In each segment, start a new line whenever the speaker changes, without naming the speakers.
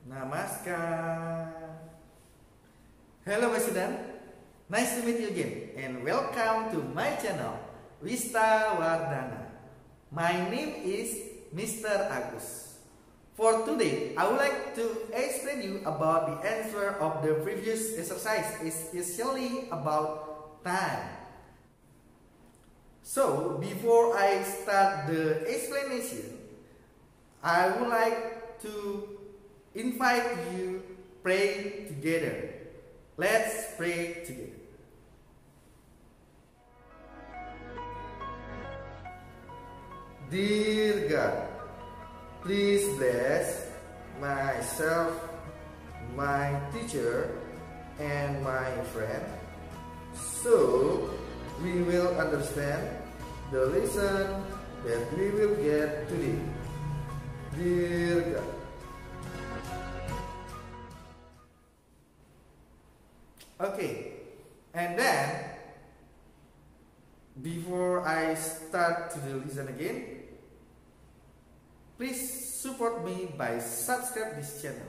Namaskar. Hello my student, nice to meet you again and welcome to my channel Wista Wardana. My name is Mr. Agus. For today, I would like to explain you about the answer of the previous exercise, especially about time. So before I start the explanation, I would like to invite you pray together. Let's pray together. Dear God, please bless myself, my teacher, and my friend, so we will understand the lesson that we will get today. Dear God. Okay, and then before I start to the lesson again, please support me by subscribe this channel.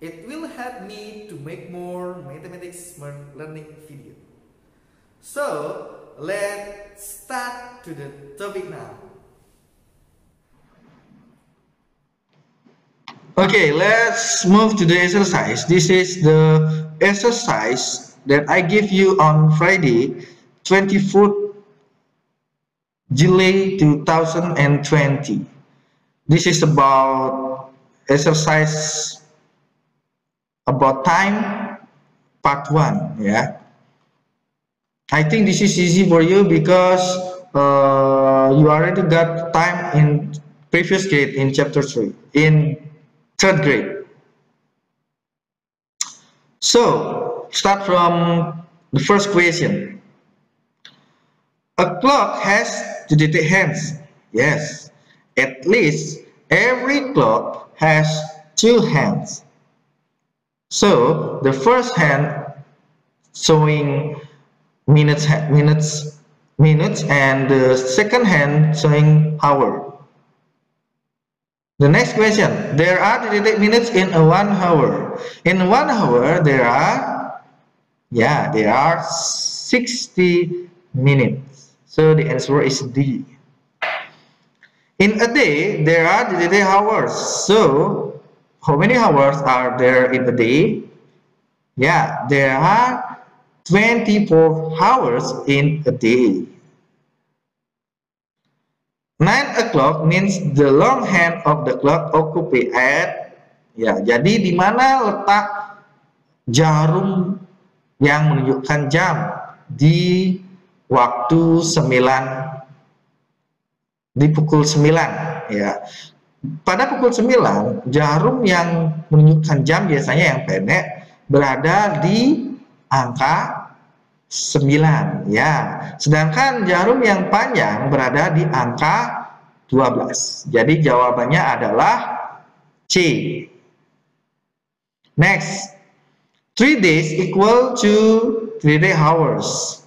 It will help me to make more mathematics learning video. So let's start to the topic now. Okay, let's move to the exercise. This is the exercise that I give you on Friday, 24th July 2020. This is about exercise about time, part 1. Yeah, I think this is easy for you because you already got time in previous grade in chapter 3 in 3rd grade. So start from the first question. A clock has to detect hands. Yes, at least every clock has 2 hands. So the first hand showing minutes, and the second hand showing hour. The next question, there are detected minutes in a 1 hour. In 1 hour, there are 60 minutes. So the answer is D. In a day, there are detected hours. So how many hours are there in a day? Yeah, there are 24 hours in a day. 9 o'clock means the long hand of the clock occupy at, ya, jadi di mana letak jarum yang menunjukkan jam? Di waktu 9, di pukul 9, ya. Pada pukul 9, jarum yang menunjukkan jam biasanya yang pendek berada di angka 9, ya. Sedangkan jarum yang panjang berada di angka 12. Jadi jawabannya adalah C. Next, 3 days equal to 3 hours.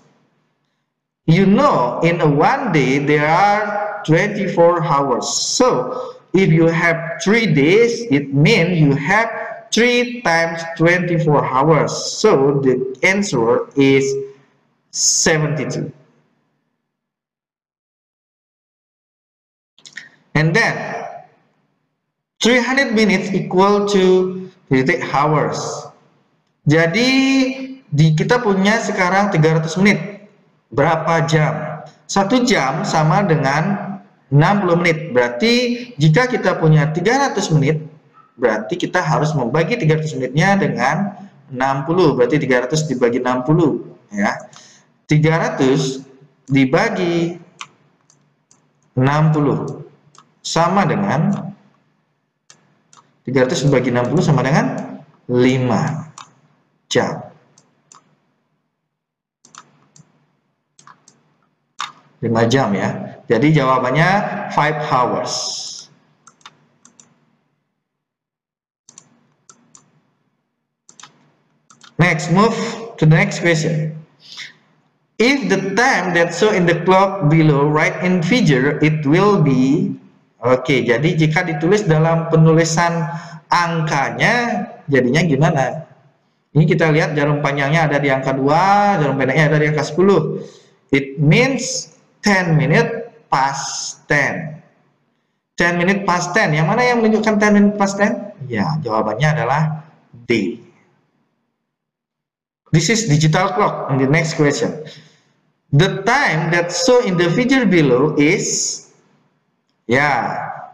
You know, in a 1 day there are 24 hours. So if you have 3 days, it means you have 3 times 24 hours. So the answer is 72. And then 300 minutes equal to 3 hours. Jadi kita punya sekarang 300 menit. Berapa jam? 1 jam sama dengan 60 menit. Berarti jika kita punya 300 menit, berarti kita harus membagi 300 menitnya dengan 60. Berarti 300 dibagi 60, ya. 300 dibagi 60 sama dengan 300 dibagi 60 sama dengan 5 jam. 5 jam, ya. Jadi jawabannya 5 hours. Next, move to the next question. If the time that show in the clock below right in figure, it will be. Oke, jadi jika ditulis dalam penulisan angkanya, jadinya gimana? Ini kita lihat jarum panjangnya ada di angka 2, jarum pendeknya ada di angka 10. It means 10 minutes past 10. 10 minutes past 10. Yang mana yang menunjukkan 10 minutes past 10? Ya, jawabannya adalah D. This is digital clock. In the next question. The time that show in the figure below is,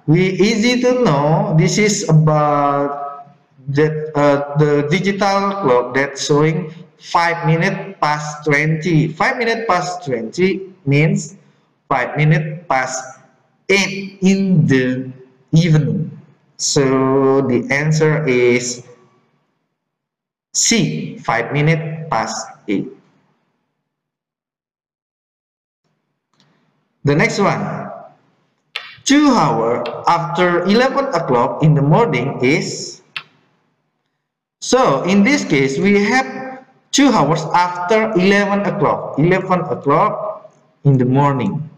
we easy to know. This is about the digital clock that showing 5 minutes past 20. 5 minutes past 20 means 5 minutes past 8 in the evening. So the answer is C, 5 minutes past 8. The next one, 2 hours after 11 o'clock in the morning is. So in this case, we have 2 hours after 11 o'clock. 11 o'clock in the morning.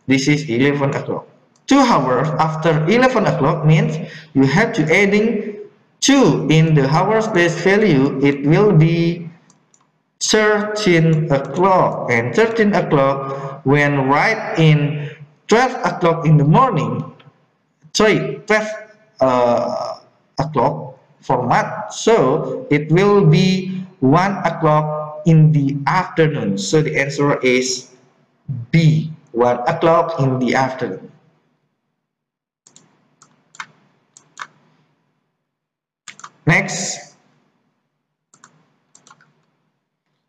This is 11 o'clock. 2 hours after 11 o'clock means you have to adding 2 in the hours place value. It will be 13 o'clock, and 13 o'clock when right in 12 o'clock in the morning, 12 o'clock format, so it will be 1 o'clock in the afternoon. So the answer is B, 1 o'clock in the afternoon. Next,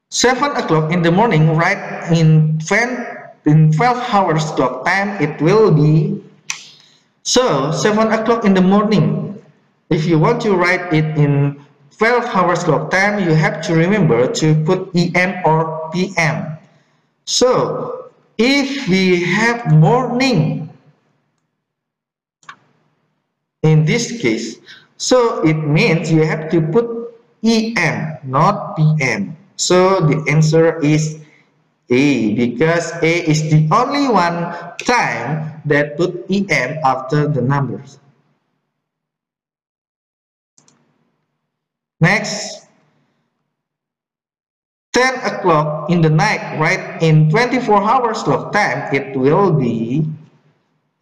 7 o'clock in the morning, right in 12 hours clock time, it will be. So 7 o'clock in the morning, if you want to write it in 12 hours clock time, you have to remember to put EM or PM. So if we have morning in this case, so it means you have to put EM, not PM. So the answer is A, because A is the only one time that put EM after the numbers. Next, 10 o'clock in the night, right in 24 hours clock time, it will be.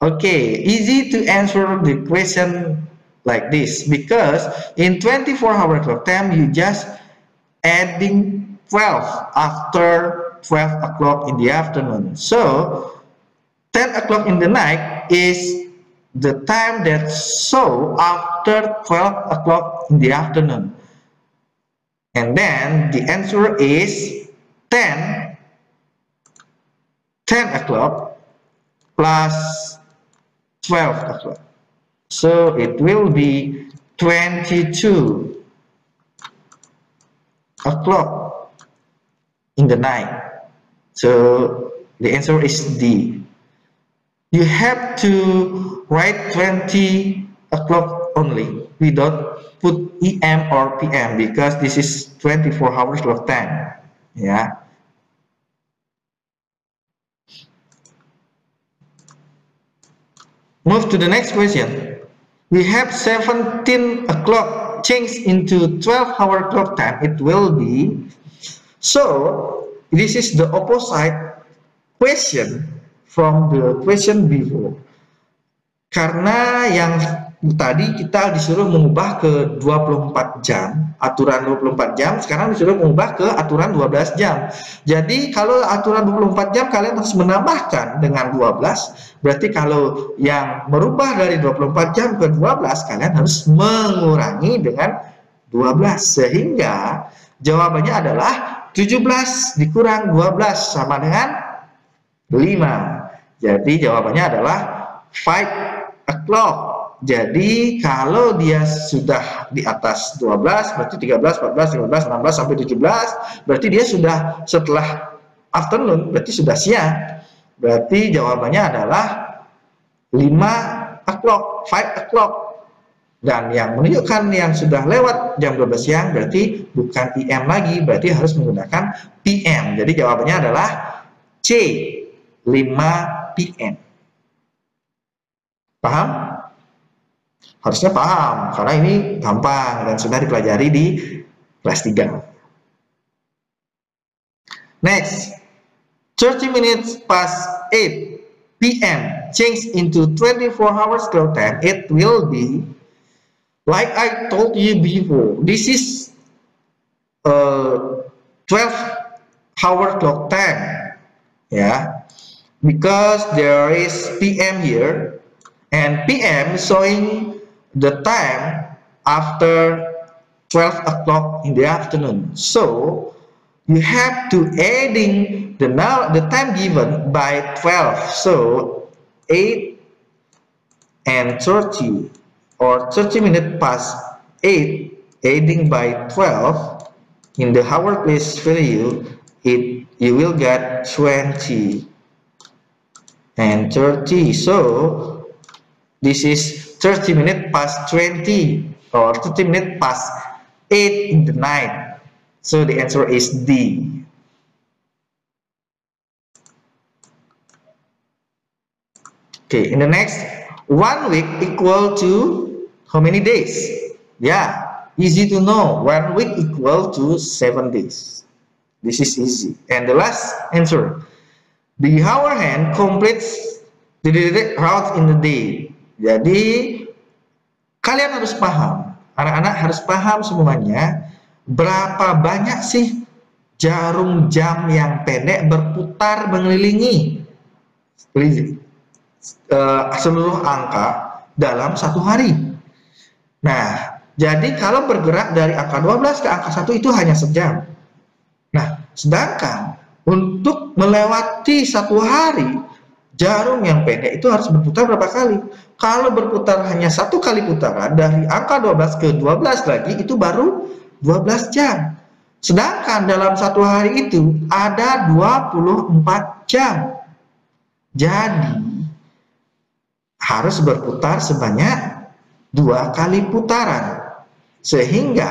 Okay, easy to answer the question like this, because in 24-hour clock time, you just adding 12 after 12 o'clock in the afternoon. So 10 o'clock in the night is the time that show after 12 o'clock in the afternoon. And then the answer is 10 o'clock plus 12 o'clock. So it will be 22 o'clock in the night. So the answer is D. You have to write 20 o'clock only without put EM or PM, because this is 24 hours clock time. Yeah. Move to the next question. We have 17 o'clock changed into 12-hour clock time. It will be. So this is the opposite question from the question before. Karena yang tadi kita disuruh mengubah ke 24 jam, aturan 24 jam, sekarang disuruh mengubah ke aturan 12 jam. Jadi kalau aturan 24 jam kalian harus menambahkan dengan 12, berarti kalau yang merubah dari 24 jam ke 12, kalian harus mengurangi dengan 12, sehingga jawabannya adalah 17 dikurang 12 sama dengan 5. Jadi jawabannya adalah 5 o'clock. Jadi kalau dia sudah di atas 12, berarti 13, 14, 15, 16 sampai 17, berarti dia sudah setelah afternoon, berarti sudah siang. Berarti jawabannya adalah 5 o'clock, 5 o'clock. Dan yang menunjukkan yang sudah lewat jam 12 siang berarti bukan PM lagi, berarti harus menggunakan PM. Jadi jawabannya adalah C, 5 PM. Paham? Harusnya paham, karena ini gampang dan sudah dipelajari di kelas 3. Next, 30 minutes past 8 PM change into 24 hours clock time. It will be, like I told you before, this is 12-hour clock time, yeah, because there is PM here, and PM showing the time after 12 o'clock in the afternoon. So you have to adding the time given by 12. So 8 and 30, or 30 minutes past 8 adding by 12 in the hour place value, you will get 20 and 30. So this is 30 minutes past 20, or 30 minutes past 8 in the night. So the answer is D. Okay, in the next, 1 week equal to how many days? Yeah, easy to know. 1 week equal to 7 days. This is easy. And the last answer, the hour hand completes the route in the day. Jadi kalian harus paham, anak-anak harus paham semuanya, berapa banyak sih jarum jam yang pendek berputar mengelilingi seluruh angka dalam satu hari. Nah, jadi kalau bergerak dari angka 12 ke angka 1 itu hanya sejam. Nah, sedangkan untuk melewati satu hari, jarum yang pendek itu harus berputar berapa kali? Kalau berputar hanya satu kali putaran, dari angka 12 ke 12 lagi, itu baru 12 jam. Sedangkan dalam satu hari itu ada 24 jam. Jadi harus berputar sebanyak 2 kali putaran. Sehingga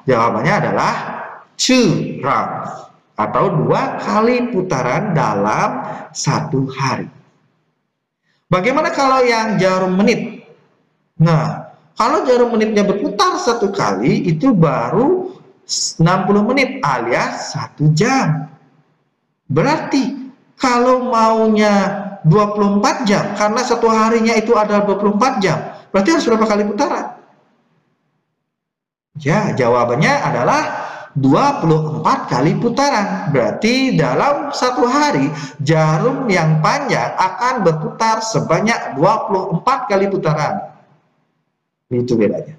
jawabannya adalah 2 rounds, atau 2 kali putaran dalam satu hari. Bagaimana kalau yang jarum menit? Nah, kalau jarum menitnya berputar satu kali, itu baru 60 menit alias 1 jam. Berarti kalau maunya 24 jam, karena satu harinya itu ada 24 jam, berarti harus berapa kali putaran? Ya, jawabannya adalah 24 kali putaran. Berarti dalam satu hari jarum yang panjang akan berputar sebanyak 24 kali putaran. Itu bedanya.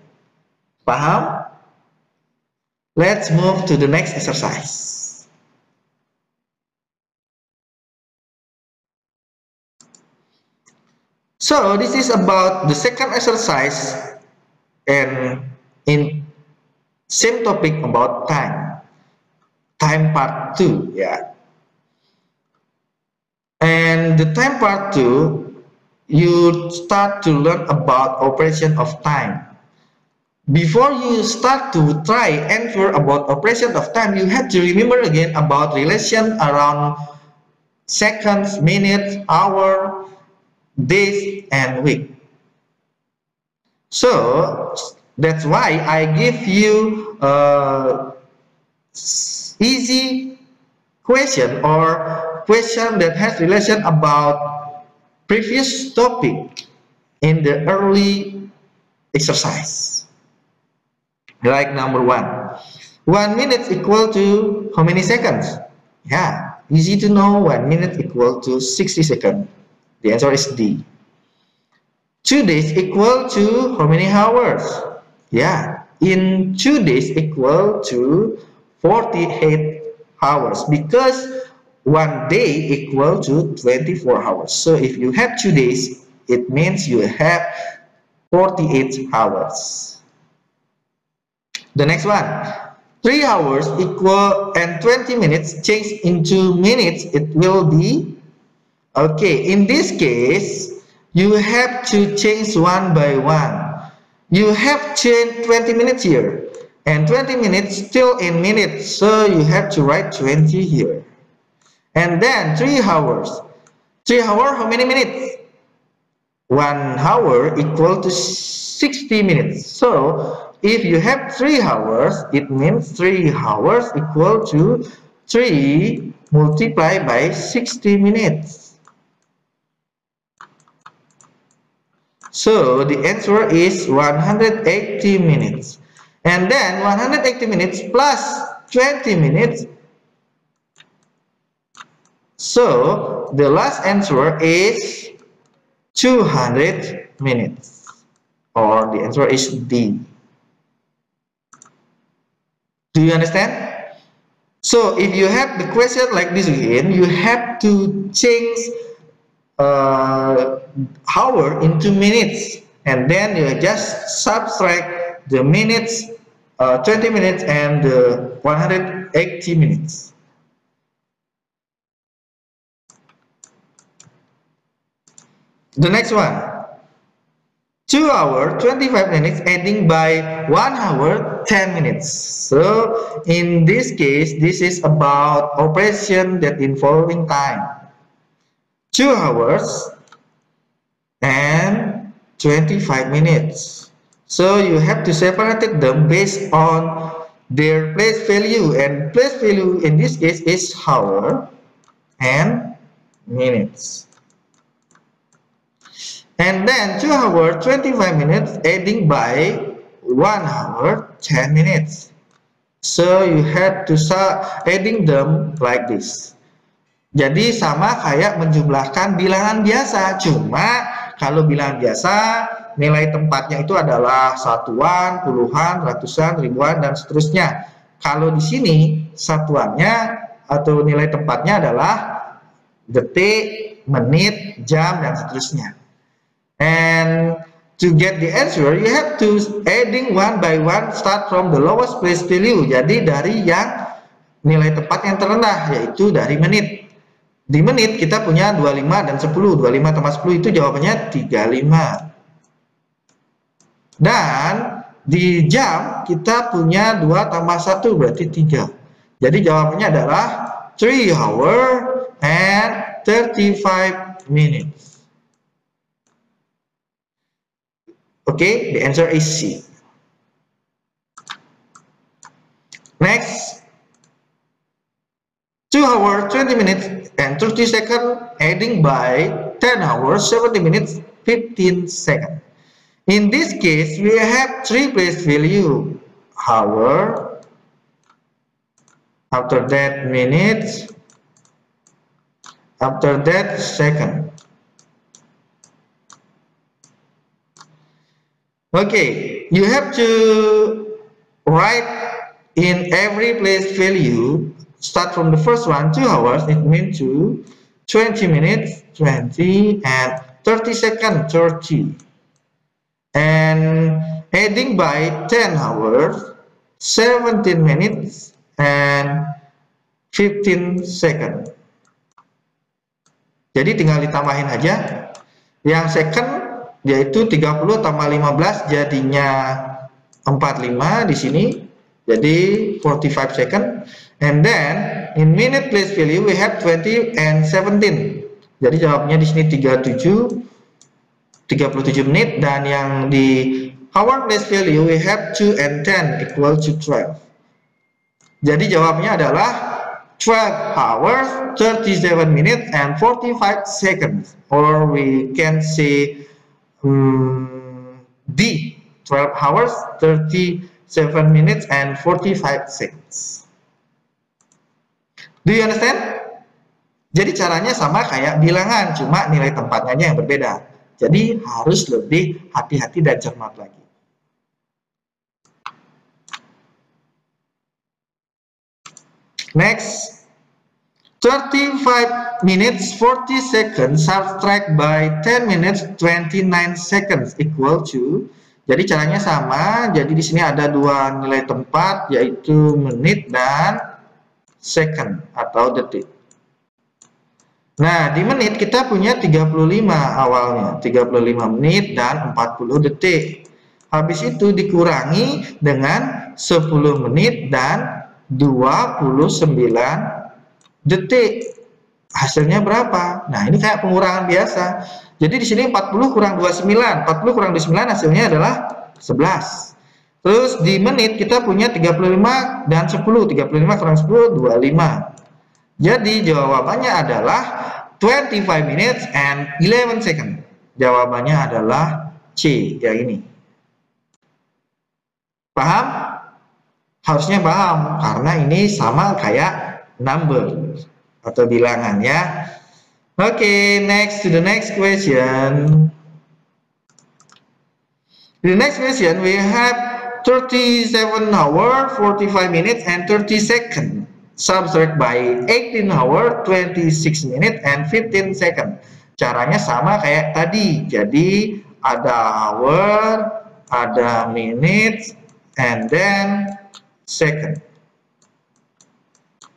Paham? Let's move to the next exercise. So this is about the second exercise and in same topic about time part 2, yeah. And the time part 2, you start to learn about operation of time. Before you start to try answer about operation of time, you have to remember again about relation around seconds, minutes, hour, days, and week. So that's why I give you easy question, or question that has relation about previous topic in the early exercise. Like number 1, 1 minute equal to how many seconds? Yeah, easy to know. 1 minute equal to 60 seconds. The answer is D. 2 days equal to how many hours? Yeah, in 2 days equal to 48 hours, because 1 day equal to 24 hours. So if you have 2 days, it means you have 48 hours. The next one, 3 hours equal and 20 minutes change into minutes, it will be, okay, in this case, you have to change one by one. You have changed 20 minutes here, and 20 minutes still in minutes, so you have to write 20 here. And then 3 hours. 3 hours, how many minutes? 1 hour equal to 60 minutes. So if you have 3 hours, it means 3 hours equal to 3 multiplied by 60 minutes. So the answer is 180 minutes. And then 180 minutes plus 20 minutes. So the last answer is 200 minutes. Or the answer is D. Do you understand? So if you have the question like this again, you have to change hour into minutes, and then you just subtract the minutes, 20 minutes and 180 minutes. The next one, 2 hours 25 minutes adding by 1 hour 10 minutes. So in this case, this is about operation that involving time. 2 hours and 25 minutes. So you have to separate them based on their place value, and place value in this case is hour and minutes. And then 2 hours 25 minutes adding by 1 hour 10 minutes. So you have to start adding them like this. Jadi sama kayak menjumlahkan bilangan biasa, cuma kalau bilangan biasa nilai tempatnya itu adalah satuan, puluhan, ratusan, ribuan, dan seterusnya. Kalau di sini satuannya atau nilai tempatnya adalah detik, menit, jam, dan seterusnya. And to get the answer, you have to adding one by one, start from the lowest place value. Jadi dari yang nilai tempat yang terendah, yaitu dari menit. Di menit kita punya 25 dan 10. 25 tambah 10 itu jawabannya 35. Dan di jam kita punya 2 tambah 1 berarti 3. Jadi jawabannya adalah 3 hours and 35 minutes. Okay, the answer is C. Next, 2 hours 20 minutes and 30 seconds adding by 10 hours 70 minutes 15 seconds. In this case, we have 3 place value: hour, after that minutes, after that second. Okay, you have to write in every place value. Start from the first one, 2 hours, it means 2, 20 minutes, 20, and 30 seconds, 30. And adding by 10 hours, 17 minutes, and 15 seconds. Jadi tinggal ditambahin aja. Yang second yaitu 30 tambah 15 jadinya 45 di sini. Jadi 45 second. And then in minute place value we have 20 and 17. Jadi jawabnya di sini 37 menit, dan yang di hour place value we have 2 and 10 equal to 12. Jadi jawabnya adalah 12 hours 37 minutes and 45 seconds, or we can say D, 12 hours 37 minutes and 45 seconds. Do you understand? Jadi caranya sama kayak bilangan, cuma nilai tempatnya yang berbeda. Jadi harus lebih hati-hati dan cermat lagi. Next, 35 minutes 40 seconds subtract by 10 minutes 29 seconds equal to. Jadi caranya sama. Jadi di sini ada 2 nilai tempat, yaitu menit dan second atau detik. Nah, di menit kita punya 35 awalnya, 35 menit dan 40 detik. Habis itu dikurangi dengan 10 menit dan 29 detik. Hasilnya berapa? Nah, ini kayak pengurangan biasa. Jadi di sini 40 kurang 29. 40 kurang 29 hasilnya adalah 11. Terus di menit kita punya 35 dan 10. 35 kurang 10, 25. Jadi jawabannya adalah 25 minutes and 11 seconds. Jawabannya adalah C, yang ini. Paham? Harusnya paham, karena ini sama kayak number atau bilangan ya. Okay, next to the next question. The next question we have 37 hour, 45 minutes and 30 seconds. Subtract by 18 hour, 26 minutes and 15 seconds. Caranya sama kayak tadi. Jadi ada hour, ada minutes, and then second.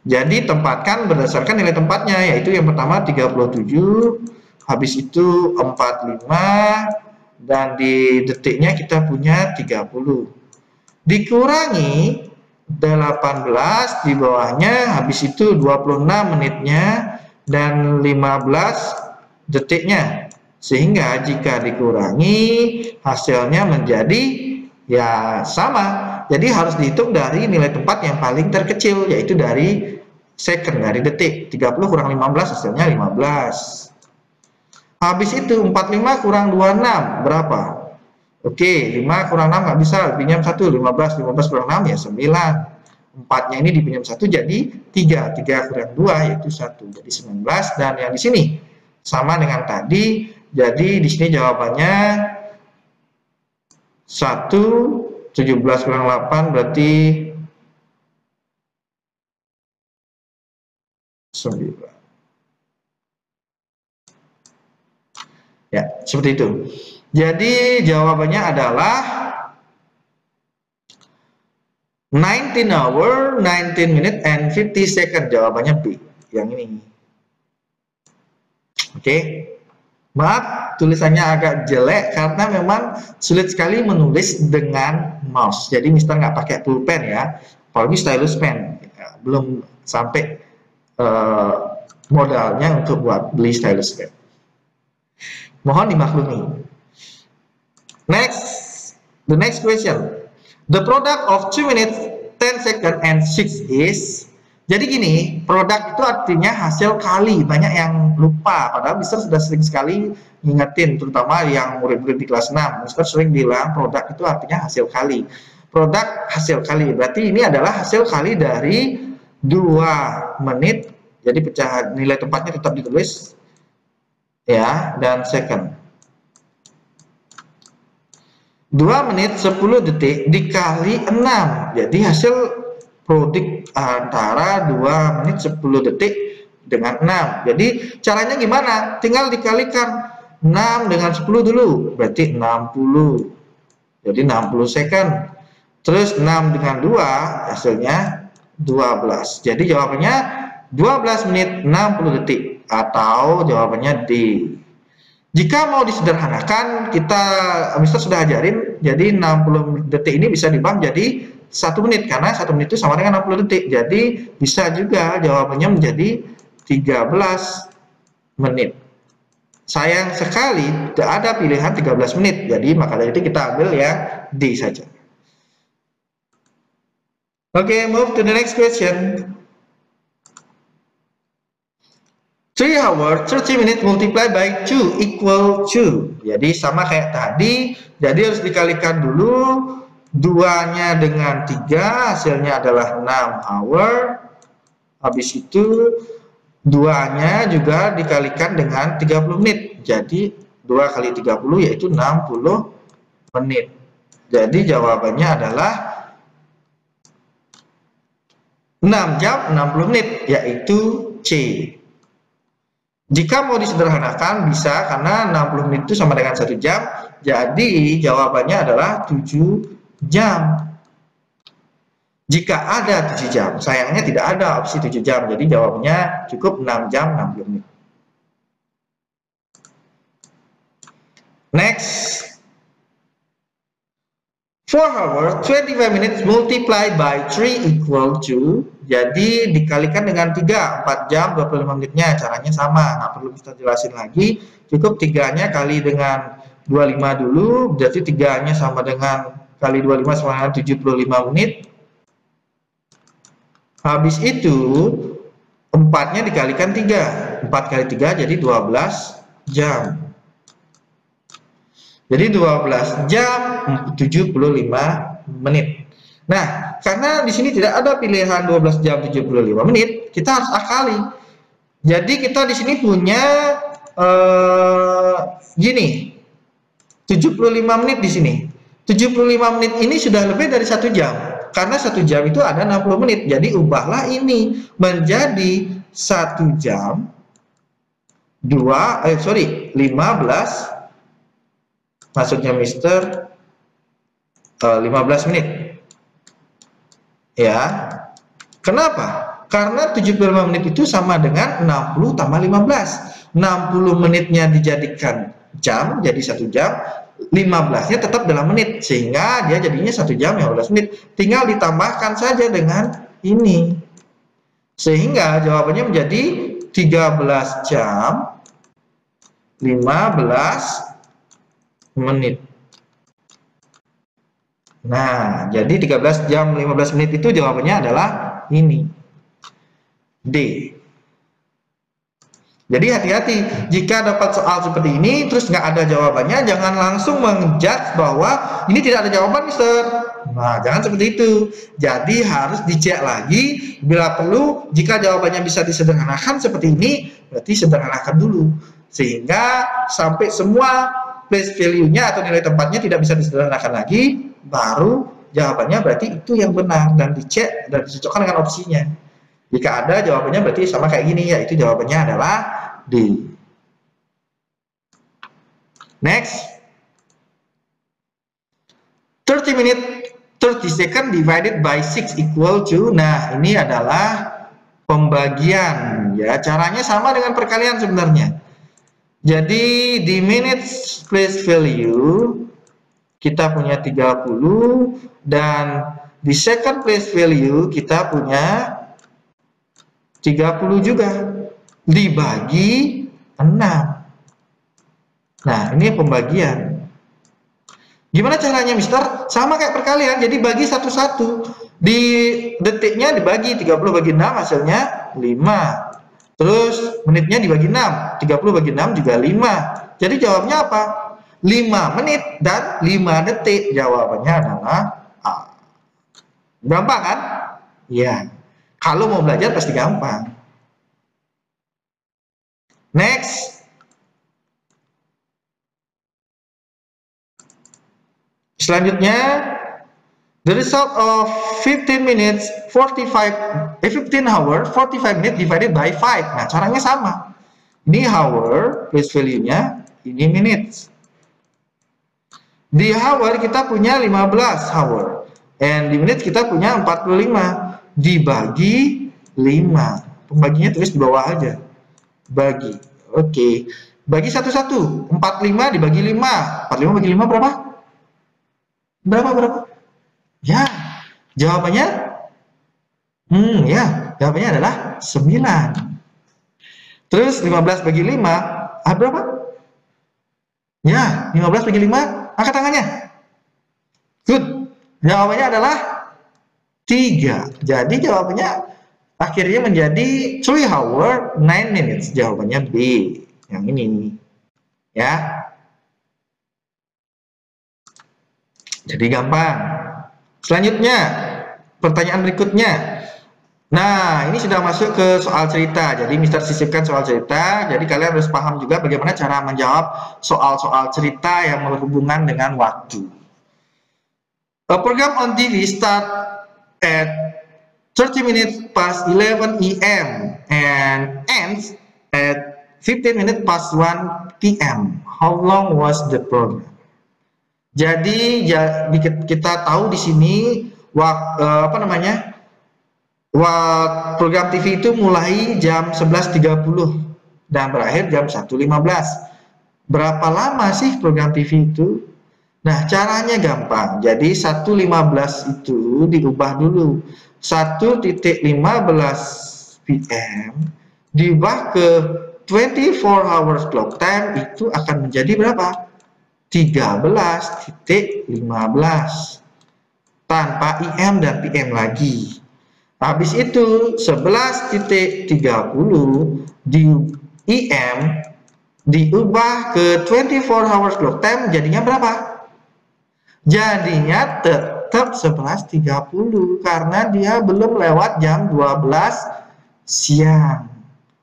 Jadi tempatkan berdasarkan nilai tempatnya, yaitu yang pertama 37, habis itu 45, dan di detiknya kita punya 30. Dikurangi 18 di bawahnya, habis itu 26 menitnya, dan 15 detiknya. Sehingga jika dikurangi, hasilnya menjadi ya sama. Jadi harus dihitung dari nilai tempat yang paling terkecil, yaitu dari second, dari detik. 30 kurang 15 hasilnya 15. Habis itu 45 kurang 26 berapa? Oke, 5 kurang 6 nggak bisa, pinjam 1, 15. 15 kurang 6 ya 9. 4-nya ini dipinjam 1 jadi 3. 3 kurang 2 yaitu 1. Jadi 19, dan yang di sini sama dengan tadi. Jadi di sini jawabannya 1. 17 kurang 8 berarti 9. Ya, seperti itu. Jadi jawabannya adalah 19 hour, 19 minute and 50 second. Jawabannya B, yang ini. Oke. Maaf, tulisannya agak jelek karena memang sulit sekali menulis dengan mouse. Jadi Mister nggak pakai pulpen ya, apalagi stylus pen. Ya, belum sampai modalnya untuk buat beli stylus pen. Mohon dimaklumi. Next, the next question. The product of 2 minutes, 10 seconds and 6 is. Jadi gini, produk itu artinya hasil kali. Banyak yang lupa, padahal Mister sudah sering sekali ngingetin, terutama yang murid-murid di kelas 6. Mister sering bilang produk itu artinya hasil kali. Produk hasil kali, berarti ini adalah hasil kali dari 2 menit. Jadi pecahan nilai tempatnya tetap ditulis ya, dan second. 2 menit 10 detik dikali 6. Jadi hasil produk antara 2 menit 10 detik dengan 6. Jadi caranya gimana? Tinggal dikalikan 6 dengan 10 dulu. Berarti 60. Jadi 60 second. Terus 6 dengan 2 hasilnya 12. Jadi jawabannya 12 menit 60 detik. Atau jawabannya D. Jika mau disederhanakan, Mister sudah ajarin, jadi 60 detik ini bisa dibang jadi 1 menit, karena 1 menit itu sama dengan 60 detik. Jadi bisa juga jawabannya menjadi 13 menit. Sayang sekali tidak ada pilihan 13 menit, jadi maka dari itu kita ambil yang D saja. Oke, move to the next question. 3 hour, 30 minutes multiply by 2 equal 2. Jadi sama kayak tadi, jadi harus dikalikan dulu 2-nya dengan 3, hasilnya adalah 6 hour. Habis itu 2-nya juga dikalikan dengan 30 menit. Jadi 2 kali 30 yaitu 60 menit. Jadi jawabannya adalah 6 jam 60 menit, yaitu C. Jika mau disederhanakan bisa, karena 60 menit itu sama dengan 1 jam. Jadi jawabannya adalah 7 jam. Jika ada 7 jam, sayangnya tidak ada opsi 7 jam. Jadi jawabannya cukup 6 jam 60 menit. Next. 4 hours 25 minutes multiplied by 3 equal to, jadi dikalikan dengan 3, 4 jam 25 menitnya. Caranya sama, nggak perlu kita jelasin lagi, cukup 3-nya kali dengan 25 dulu, berarti 3-nya sama dengan kali 25 sama dengan 75 menit. Habis itu 4-nya dikalikan 3, 4 kali 3 jadi 12 jam. Jadi 12 jam 75 menit. Nah, karena di sini tidak ada pilihan 12 jam 75 menit, kita harus akali. Jadi kita di sini punya gini, 75 menit di sini. 75 menit ini sudah lebih dari 1 jam. Karena 1 jam itu ada 60 menit. Jadi ubahlah ini menjadi 1 jam 15, maksudnya Mister 15 menit. Ya. Kenapa? Karena 75 menit itu sama dengan 60 tambah 15. 60 menitnya dijadikan jam, jadi 1 jam. 15-nya tetap dalam menit, sehingga dia jadinya 1 jam 15 menit. Tinggal ditambahkan saja dengan ini. Sehingga jawabannya menjadi 13 jam 15 menit. Nah, jadi 13 jam 15 menit itu jawabannya adalah ini. D. Jadi hati-hati, jika dapat soal seperti ini terus nggak ada jawabannya, jangan langsung menjudge bahwa ini tidak ada jawaban, Mister. Nah, jangan seperti itu. Jadi harus dicek lagi, bila perlu, jika jawabannya bisa disederhanakan seperti ini, berarti sederhanakan dulu. Sehingga sampai semua place value-nya atau nilai tempatnya tidak bisa disederhanakan lagi, baru jawabannya berarti itu yang benar, dan dicek dan dicocokkan dengan opsinya. Jika ada jawabannya berarti sama kayak gini, yaitu jawabannya adalah D. Next. 30 minute 30 second divided by 6 equal to, nah ini adalah pembagian ya, caranya sama dengan perkalian sebenarnya. Jadi di minutes place value kita punya 30, dan di second place value kita punya 30 juga, dibagi 6. Nah, ini pembagian. Gimana caranya, Mister? Sama kayak perkalian, jadi bagi satu-satu. Di detiknya dibagi 30 bagi 6 hasilnya 5. Terus menitnya dibagi 6, 30 bagi 6 juga 5. Jadi jawabnya apa? 5 menit dan 5 detik. Jawabannya adalah A. Gampang kan? Ya. Kalau mau belajar pasti gampang. Next. Selanjutnya, the result of 15 minutes 15 hour 45 minutes divided by 5. Nah, caranya sama. Ini hour place value-nya, ini minutes. Di hour kita punya 15 hour, and di menit kita punya 45. Dibagi 5. Pembaginya tulis di bawah aja. Bagi. Oke. Bagi satu-satu. 45 dibagi 5. 45 bagi 5 berapa? Berapa? Ya. Jawabannya ya, jawabannya adalah 9. Terus 15 bagi 5 berapa? Ya, 15 bagi 5, angkat tangannya. Good. Jawabannya adalah 3. Jadi jawabannya akhirnya menjadi 3 hour 9 minutes. Jawabannya B. Yang ini. Ya. Jadi gampang. Selanjutnya, pertanyaan berikutnya. Nah, ini sudah masuk ke soal cerita. Jadi Mister sisipkan soal cerita. Jadi kalian harus paham juga bagaimana cara menjawab soal-soal cerita yang berhubungan dengan waktu. A program on TV start at 30 minutes past 11 AM and ends at 15 minutes past 1 PM. How long was the program? Jadi kita tahu di sini program TV itu mulai jam 11.30 dan berakhir jam 1.15. Berapa lama sih program TV itu? Nah, caranya gampang. Jadi 1.15 itu diubah dulu. 1.15 PM diubah ke 24 hours clock time itu akan menjadi berapa? 13.15 tanpa IM dan PM lagi. Habis itu 11.30 di IM diubah ke 24 hours clock time jadinya berapa? Jadinya tetap 11.30 karena dia belum lewat jam 12 siang.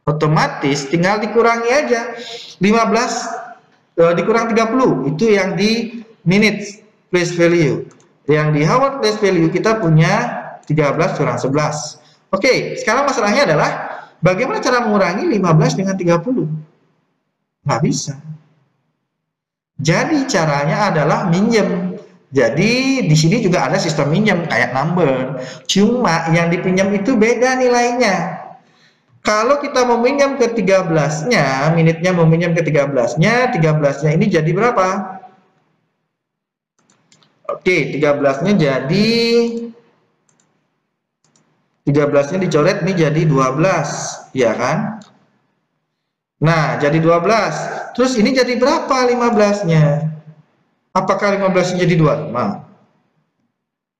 Otomatis tinggal dikurangi aja 15 dikurang 30 itu yang di minutes place value. Yang di hour place value kita punya 13 kurang 11. Oke, sekarang masalahnya adalah bagaimana cara mengurangi 15 dengan 30? Nggak bisa. Jadi caranya adalah minjem. Jadi di sini juga ada sistem minjem kayak number. Cuma yang dipinjam itu beda nilainya. Kalau kita meminjam ke 13-nya, minitnya meminjam ke 13-nya, 13-nya ini jadi berapa? Oke, 13-nya jadi 13-nya dicoret ini jadi 12, ya kan? Nah, jadi 12. Terus ini jadi berapa 15-nya? Apakah 15-nya jadi 25?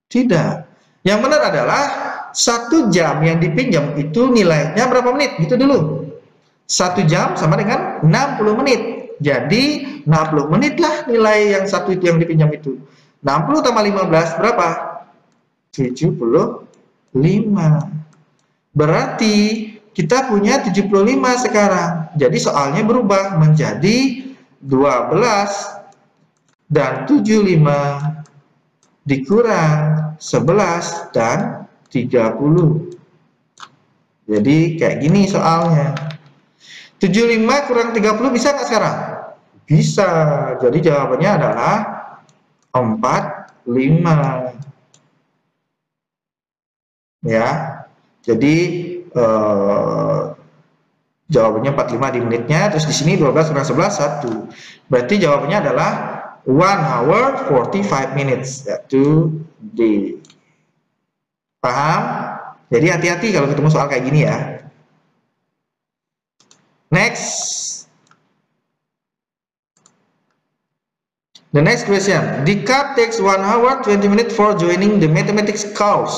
Tidak. Yang benar adalah 1 jam yang dipinjam itu nilainya berapa menit? Gitu dulu. 1 jam sama dengan 60 menit. Jadi 60 menit lah nilai yang satu itu yang dipinjam itu. 60 tambah 15 berapa? 75. Berarti kita punya 75 sekarang. Jadi soalnya berubah menjadi 12 dan 75 dikurang 11 dan 30. Jadi kayak gini soalnya. 75 kurang 30 bisa nggak sekarang? Bisa. Jadi jawabannya adalah 45. Ya. Jadi jawabannya 45 di menitnya, terus di sini 12 kurang 11 1. Berarti jawabannya adalah 1 hour 45 minutes, yaitu D. Paham? Jadi hati-hati kalau ketemu soal kayak gini ya. Next. The next question. Dika takes 1 hour 20 minutes for joining the mathematics course.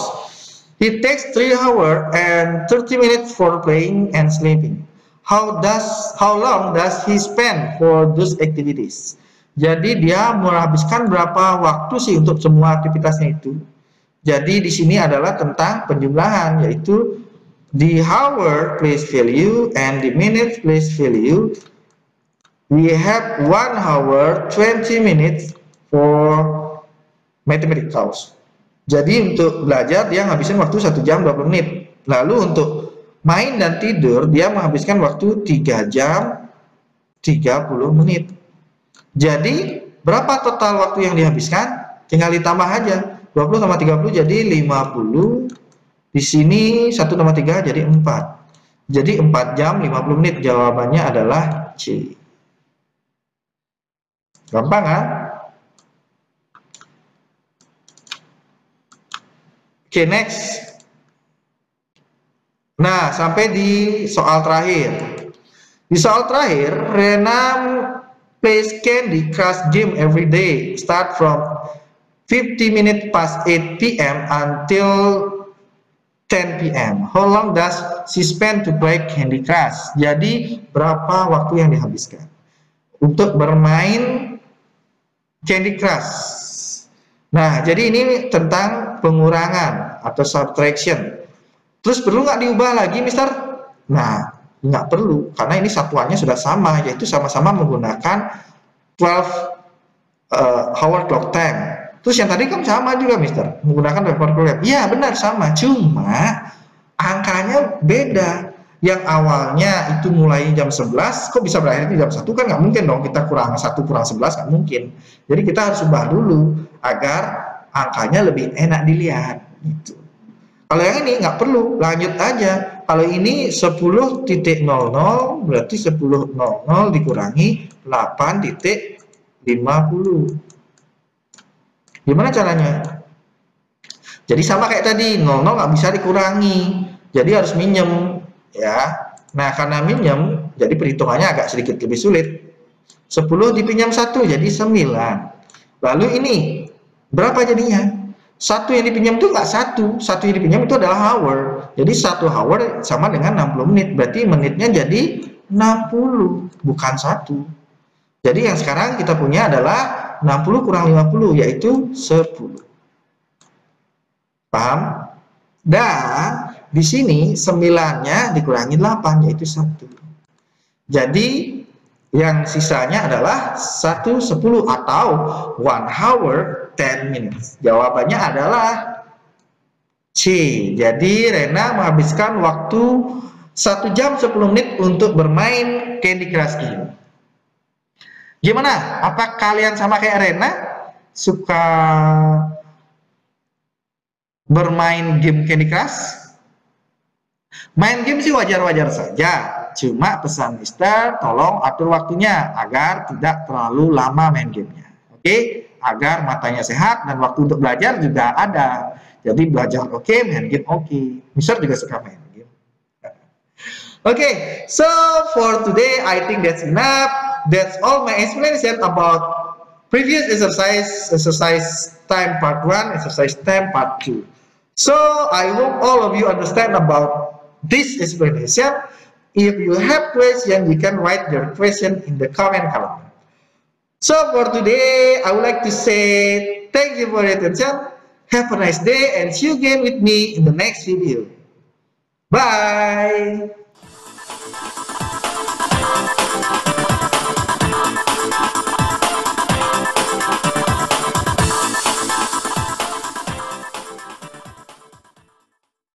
He takes 3 hours and 30 minutes for playing and sleeping. How long does he spend for those activities? Jadi dia menghabiskan berapa waktu sih untuk semua aktivitasnya itu? Jadi di sini adalah tentang penjumlahan, yaitu the hour place value and the minute place value. We have 1 hour 20 minutes for mathematics course. Jadi untuk belajar dia menghabiskan waktu 1 jam 20 menit. Lalu untuk main dan tidur dia menghabiskan waktu 3 jam 30 menit. Jadi berapa total waktu yang dihabiskan? Tinggal ditambah aja. 20 tambah 30 jadi 50. Di sini 1 tambah 3 jadi 4. Jadi 4 jam 50 menit. Jawabannya adalah C. Gampang kan? Oke, next. Nah, sampai di soal terakhir. Di soal terakhir, Renam plays Candy Crush game every day, start from 50 minutes past 8 p.m. until 10 p.m. How long does she spend to play Candy Crush? Jadi, berapa waktu yang dihabiskan untuk bermain Candy Crush? Nah, jadi ini tentang pengurangan atau subtraction. Terus perlu nggak diubah lagi, Mister? Nah, nggak perlu, karena ini satuannya sudah sama, yaitu sama-sama menggunakan 12 hour clock time. Terus yang tadi kan sama juga, Mister, menggunakan 12 hour clock time. Iya, benar, sama. Cuma angkanya beda. Yang awalnya itu mulai jam 11, kok bisa berakhir di jam 1? Kan nggak mungkin dong kita kurang 1 kurang 11, nggak mungkin. Jadi kita harus ubah dulu agar angkanya lebih enak dilihat. Gitu. Kalau yang ini nggak perlu, lanjut aja. Kalau ini 10.00 berarti 10.00 dikurangi 8.50. Gimana caranya? Jadi sama kayak tadi, 00 nggak bisa dikurangi, jadi harus minjem, ya. Nah, karena minjem, jadi perhitungannya agak sedikit lebih sulit. 10 dipinjam 1, jadi 9. Lalu ini, berapa jadinya? 1 yang dipinjam itu nggak 1 yang dipinjam itu adalah hour. Jadi 1 hour sama dengan 60 menit, berarti menitnya jadi 60, bukan 1. Jadi yang sekarang kita punya adalah 60 kurang 50, yaitu 10. Paham? Dan di sini 9-nya dikurangi 8, yaitu 1. Jadi yang sisanya adalah 1/10 atau 1 hour 10 minutes. Jawabannya adalah C. Jadi Rena menghabiskan waktu 1 jam 10 menit untuk bermain Candy Crush ini. Gimana? Apa kalian sama kayak Rena? Suka bermain game Candy Crush? Main game sih wajar-wajar saja. Cuma pesan Mister, tolong atur waktunya agar tidak terlalu lama main gamenya. Oke? Agar matanya sehat dan waktu untuk belajar juga ada. Jadi belajar oke, main game oke. Mister juga suka main game. Okay, so for today I think that's enough. That's all my explanation about previous exercise time part 1, exercise time part 2. So I hope all of you understand about this explanation. If you have question, you can write your question in the comment column. So for today, I would like to say thank you for your attention. Have a nice day and see you again with me in the next video. Bye.